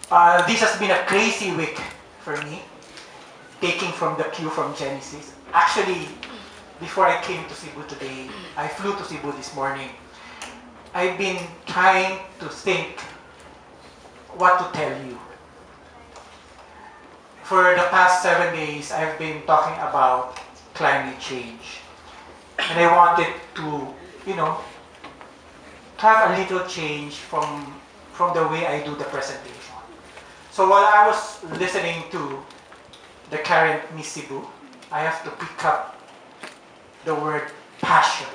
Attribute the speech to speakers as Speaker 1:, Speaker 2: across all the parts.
Speaker 1: This has been a crazy week for me, taking from the cue from Genesis. Actually, before I came to Cebu today, I flew to Cebu this morning. I've been trying to think what to tell you. For the past 7 days, I've been talking about climate change. And I wanted to, to have a little change from the way I do the presentation. So while I was listening to the current Miss Cebu, I have to pick up the word passion.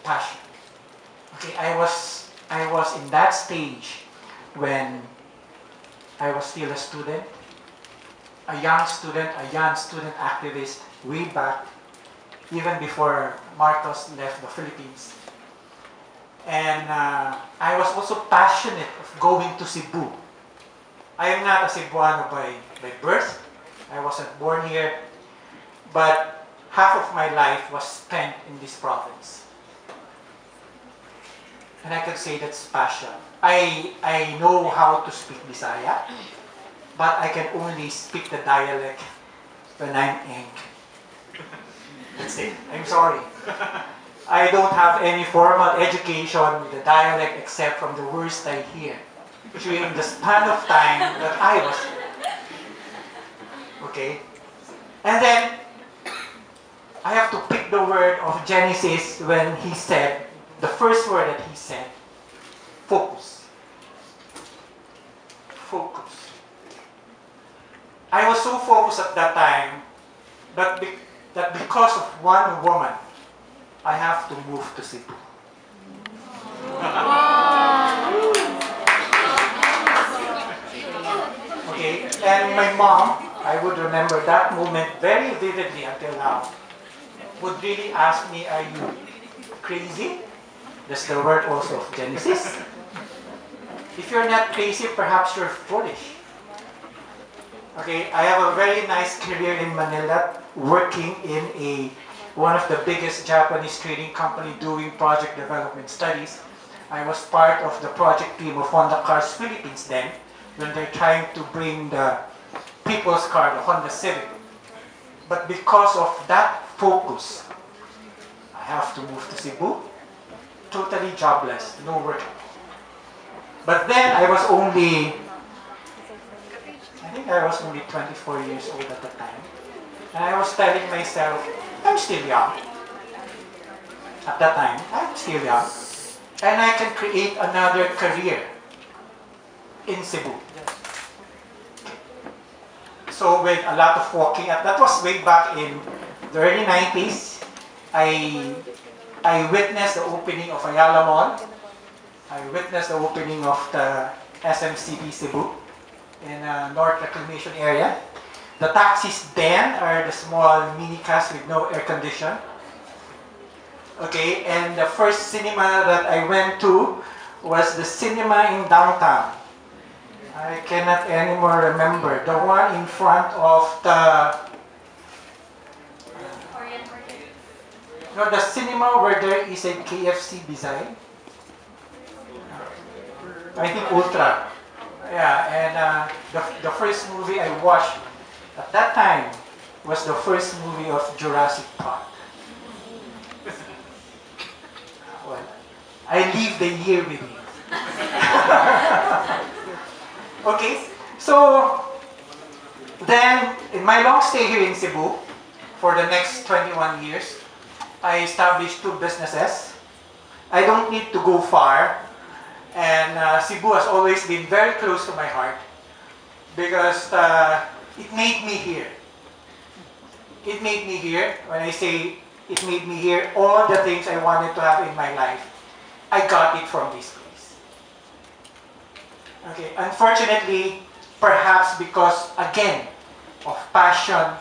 Speaker 1: Passion. Okay, I was in that stage when I was still a student, a young student activist way back, even before Marcos left the Philippines. And I was also passionate of going to Cebu. I am not a Cebuano by birth. I wasn't born here. But half of my life was spent in this province. And I could say that's passion. I know how to speak Bisaya, but I can only speak the dialect when I'm angry. That's it. I'm sorry. I don't have any formal education with the dialect except from the words I hear during the span of time that I was here. Okay? And then, I have to pick the word of Genesis when he said, the first word that he said, focus. Focus. I was so focused at that time that because of one woman, I have to move to Cebu. Okay, and my mom, I would remember that moment very vividly until now, would really ask me, are you crazy? That's the word also of Genesis. If you're not crazy, perhaps you're foolish. Okay, I have a very nice career in Manila, working in one of the biggest Japanese trading company doing project development studies. I was part of the project team of Honda Cars Philippines then, when they're trying to bring the people's car, the Honda Civic. But because of that focus, I have to move to Cebu, totally jobless, no work. But then I think I was only 24 years old at the time. And I was telling myself, I'm still young. At that time, I'm still young. And I can create another career in Cebu. So with a lot of walking, that was way back in the early 90s, I witnessed the opening of Ayala Mall. I witnessed the opening of the SMCB Cebu in North Reclamation area. The taxis then are the small minicars with no air condition. Okay, and the first cinema that I went to was the cinema in downtown. I cannot anymore remember. The one in front of the... No, the cinema where there is a KFC beside. I think Ultra. Yeah, and the first movie I watched at that time was the first movie of Jurassic Park. Well, I leave the year with you. Okay, so then in my long stay here in Cebu for the next 21 years, I established 2 businesses. I don't need to go far, and Cebu has always been very close to my heart because it made me here. It made me here. When I say it made me here, all the things I wanted to have in my life, I got it from this place. Okay, unfortunately, perhaps because, again, of passion,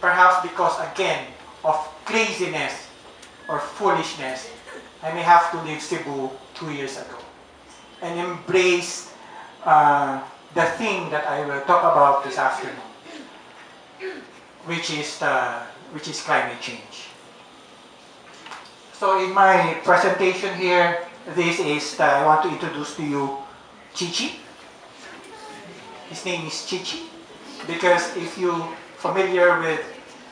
Speaker 1: perhaps because, again, of craziness or foolishness, I may have to leave Cebu 2 years ago and embrace the thing that I will talk about this afternoon, which is climate change. So in my presentation here, this is, I want to introduce to you Chichi. His name is Chichi, because if you're familiar with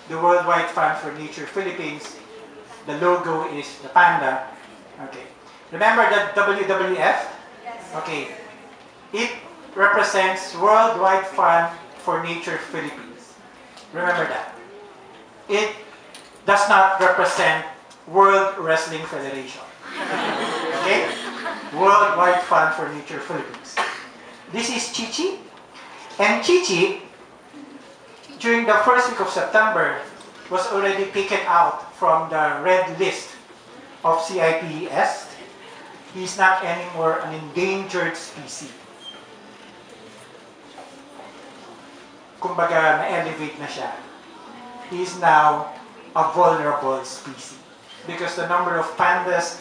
Speaker 1: the Worldwide Fund for Nature Philippines, the logo is the panda. Okay. Remember the WWF? Okay. It represents Worldwide Fund for Nature Philippines. Remember that. It does not represent World Wrestling Federation. Okay? Worldwide Fund for Nature Philippines. This is Chichi. And Chichi, during the first week of September, was already taken out from the red list of CIPES. He's not anymore an endangered species. Kumbaga, na-elevate na siya. He's now a vulnerable species. Because the number of pandas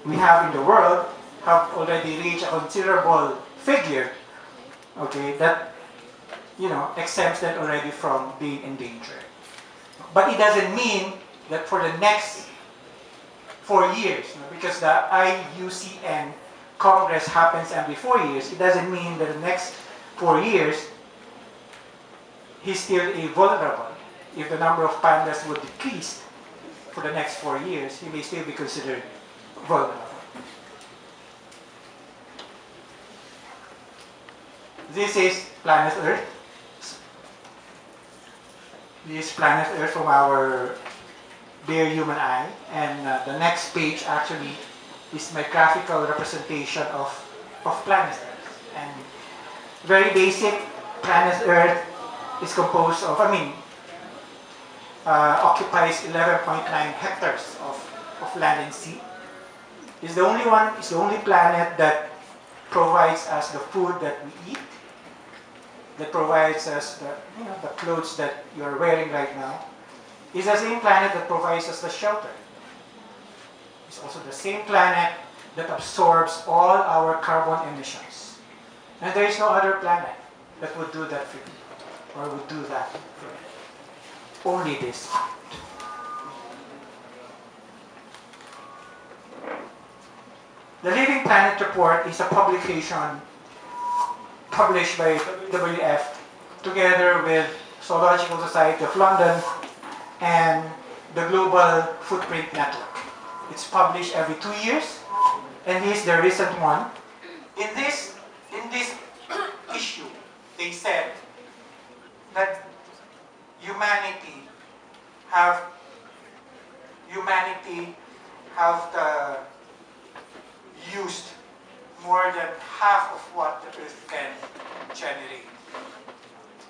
Speaker 1: we have in the world have already reached a considerable figure, okay, that, you know, exempts them already from being endangered. But it doesn't mean that for the next 4 years, you know, because the IUCN Congress happens every 4 years, it doesn't mean that the next 4 years he's still a vulnerable. If the number of pandas would decrease for the next 4 years, he may still be considered vulnerable. This is planet Earth. This is planet Earth from our bare human eye. And the next page actually is my graphical representation of planet Earth. And very basic, planet Earth is composed of, occupies 11.9 hectares of land and sea. It's the only planet that provides us the food that we eat, that provides us the clothes that you're wearing right now. It's the same planet that provides us the shelter. It's also the same planet that absorbs all our carbon emissions. And there is no other planet that would do that for you, or would do that for you. Only this. The Living Planet Report is a publication published by WWF together with Zoological Society of London and the Global Footprint Network. It's published every 2 years, and this is the recent one. In this issue, they said that humanity have used more than half of what the Earth can generate.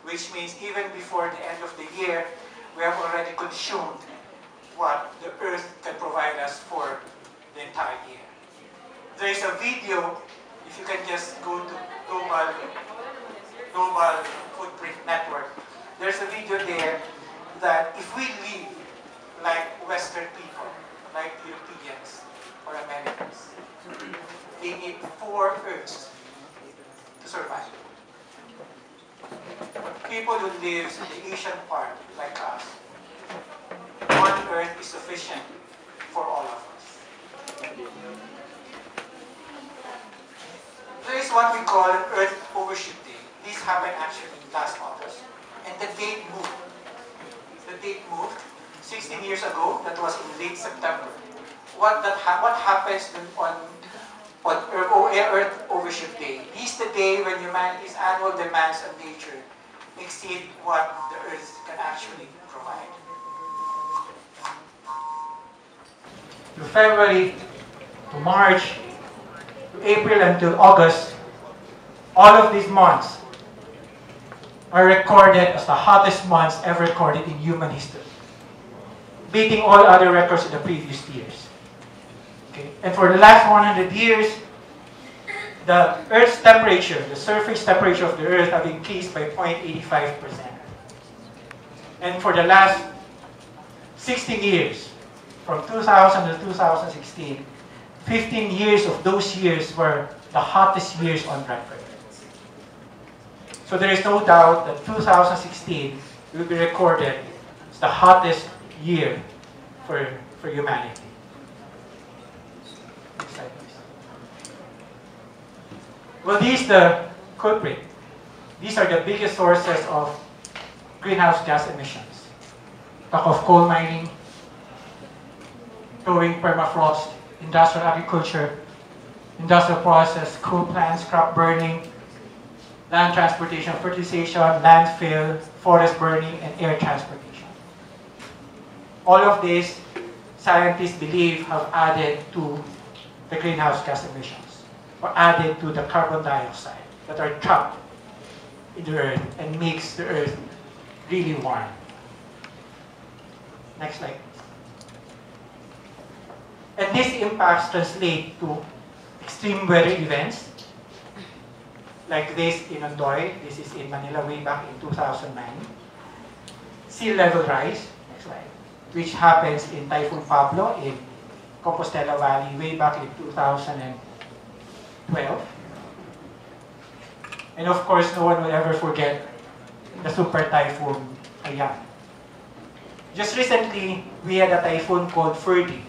Speaker 1: Which means even before the end of the year, we have already consumed what the Earth can provide us for the entire year. There is a video, if you can just go to Global Footprint Network, there's a video there that if we live like Western people, like Europeans or Americans, they need 4 Earths to survive. People who live in the Asian part, like us, 1 Earth is sufficient for all of us. There is what we call an Earth Overshoot Day. This happened actually last August. And the date moved. The date moved 16 years ago. That was in late September. What happens on Earth Overshoot Day? This is the day when humanity's annual demands on nature exceed what the Earth can actually provide. To February, to March, to April until August, all of these months are recorded as the hottest months ever recorded in human history, beating all other records in the previous years. Okay? And for the last 100 years, the Earth's temperature, the surface temperature of the Earth, have increased by 0.85%. And for the last 16 years, from 2000 to 2016, 15 years of those years were the hottest years on record. So there is no doubt that 2016 will be recorded as the hottest year for humanity. Next slide, please. Well, this is the culprit. These are the biggest sources of greenhouse gas emissions. Talk of coal mining, towing permafrost, industrial agriculture, industrial process, coal plants, crop burning, land transportation, fertilization, landfill, forest burning, and air transportation. All of these, scientists believe, have added to the greenhouse gas emissions, or added to the carbon dioxide that are trapped in the earth and makes the earth really warm. Next slide. And these impacts translate to extreme weather events, like this in Ondoy. This is in Manila way back in 2009. Sea level rise, next slide, which happens in Typhoon Pablo in Compostela Valley way back in 2012. And of course, no one will ever forget the super typhoon Haiyan. Just recently, we had a typhoon called Ferdy.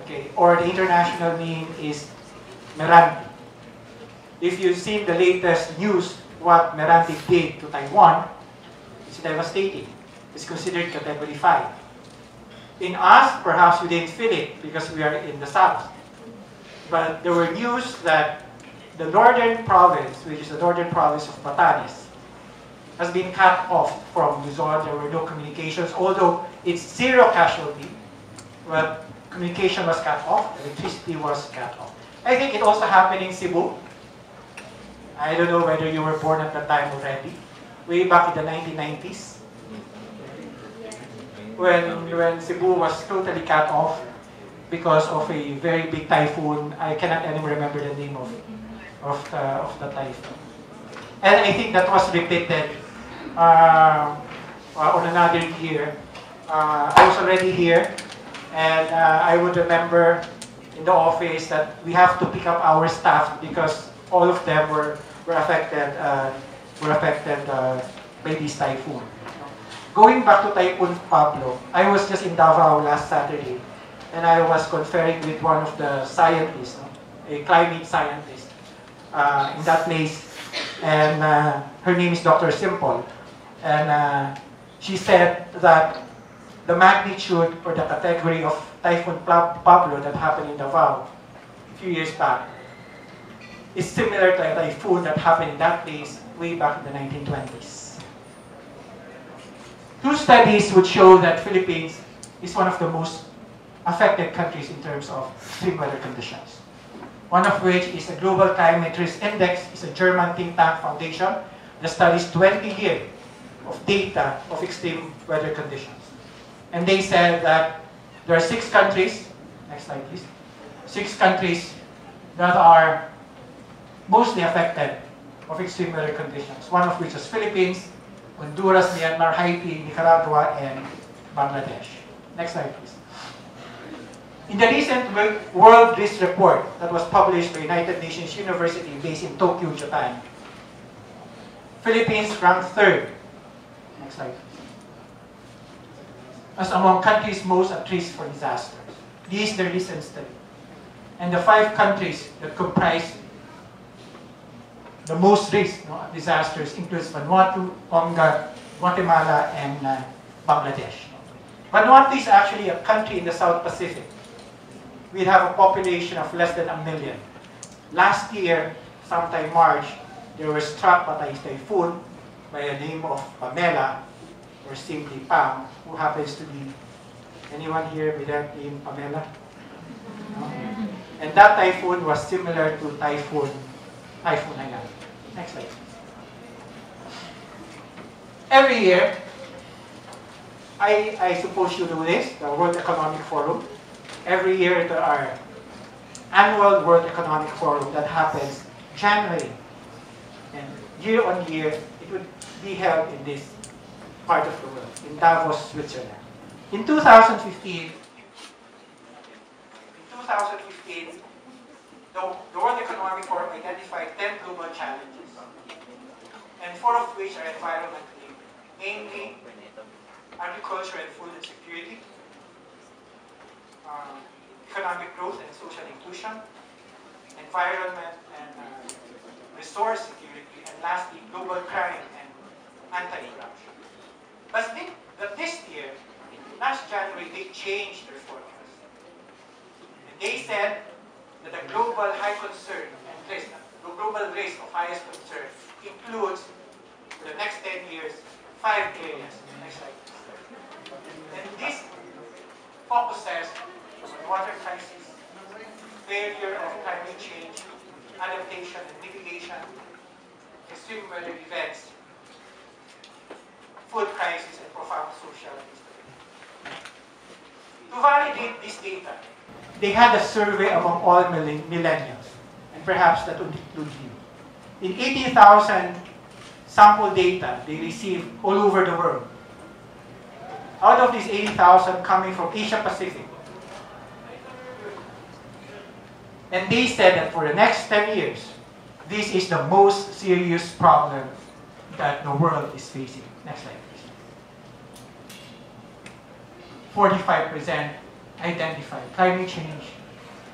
Speaker 1: Okay, or the international name is Merandi. If you've seen the latest news, what Merandi did to Taiwan, it's devastating. It's considered category 5. In us, perhaps we didn't feel it because we are in the south. But there were news that the northern province, which is the northern province of Batanes, has been cut off from Luzon. There were no communications, although it's zero casualty, but communication was cut off, electricity was cut off. I think it also happened in Cebu. I don't know whether you were born at that time already, way back in the 1990s, when Cebu was totally cut off because of a very big typhoon. I cannot anymore remember the name of the typhoon. And I think that was repeated on another year. I was already here, and I would remember in the office that we have to pick up our staff because all of them were affected by this typhoon. Going back to Typhoon Pablo, I was just in Davao last Saturday, and I was conferring with one of the scientists, a climate scientist in that place, and her name is Dr. Simple, and she said that the magnitude or the category of Typhoon Pablo that happened in Davao a few years back is similar to a typhoon that happened in that place way back in the 1920s. Two studies would show that Philippines is one of the most affected countries in terms of extreme weather conditions. One of which is the Global Climate Risk Index. It's a German think tank foundation that studies 20 years of data of extreme weather conditions. And they said that there are 6 countries, next slide please, 6 countries that are mostly affected of extreme weather conditions, one of which is Philippines, Honduras, Myanmar, Haiti, Nicaragua, and Bangladesh. Next slide, please. In the recent World Risk Report that was published by United Nations University based in Tokyo, Japan, Philippines ranked 3rd. Next slide. As among countries most at risk for disasters. This is the recent study. And the 5 countries that comprise the most risk of disasters includes Vanuatu, Tonga, Guatemala, and Bangladesh. Vanuatu is actually a country in the South Pacific. We have a population of less than 1 million. Last year, sometime March, they were struck by a typhoon by the name of Pamela, or simply Pam, who happens to be anyone here with that name, Pamela? No? And that typhoon was similar to Typhoon Haiyan. Next slide. Every year, I suppose you know this, the World Economic Forum. Every year there are annual World Economic Forum that happens January. And year on year, it would be held in this part of the world, in Davos, Switzerland. In 2015, the World Economic Forum identified 10 global challenges, and 4 of which are environmentally, namely agriculture and food insecurity, economic growth and social inclusion, environment and resource security, and and lastly, global crime and anti-corruption. But this year, last January, they changed their forecast. And they said that the global high concern and risk, the global risk of highest concern includes, for the next 10 years, 5 areas. Next slide. And this focuses on water crisis, failure of climate change, adaptation and mitigation, extreme weather events, food crisis, and profound social instability. To validate this data, they had a survey among all millennials, and perhaps that would include you. In 18,000 sample data they received all over the world. Out of these 80,000 coming from Asia Pacific. And they said that for the next 10 years, this is the most serious problem that the world is facing. Next slide, please. 45% identify climate change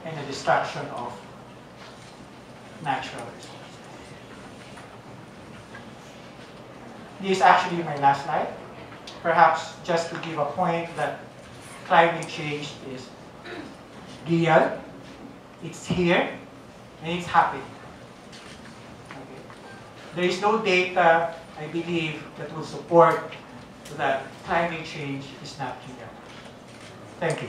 Speaker 1: and the destruction of natural resources. This is actually my last slide. Perhaps just to give a point that climate change is real, it's here, and it's happening. Okay. There is no data, I believe, that will support that climate change is not real. Thank you.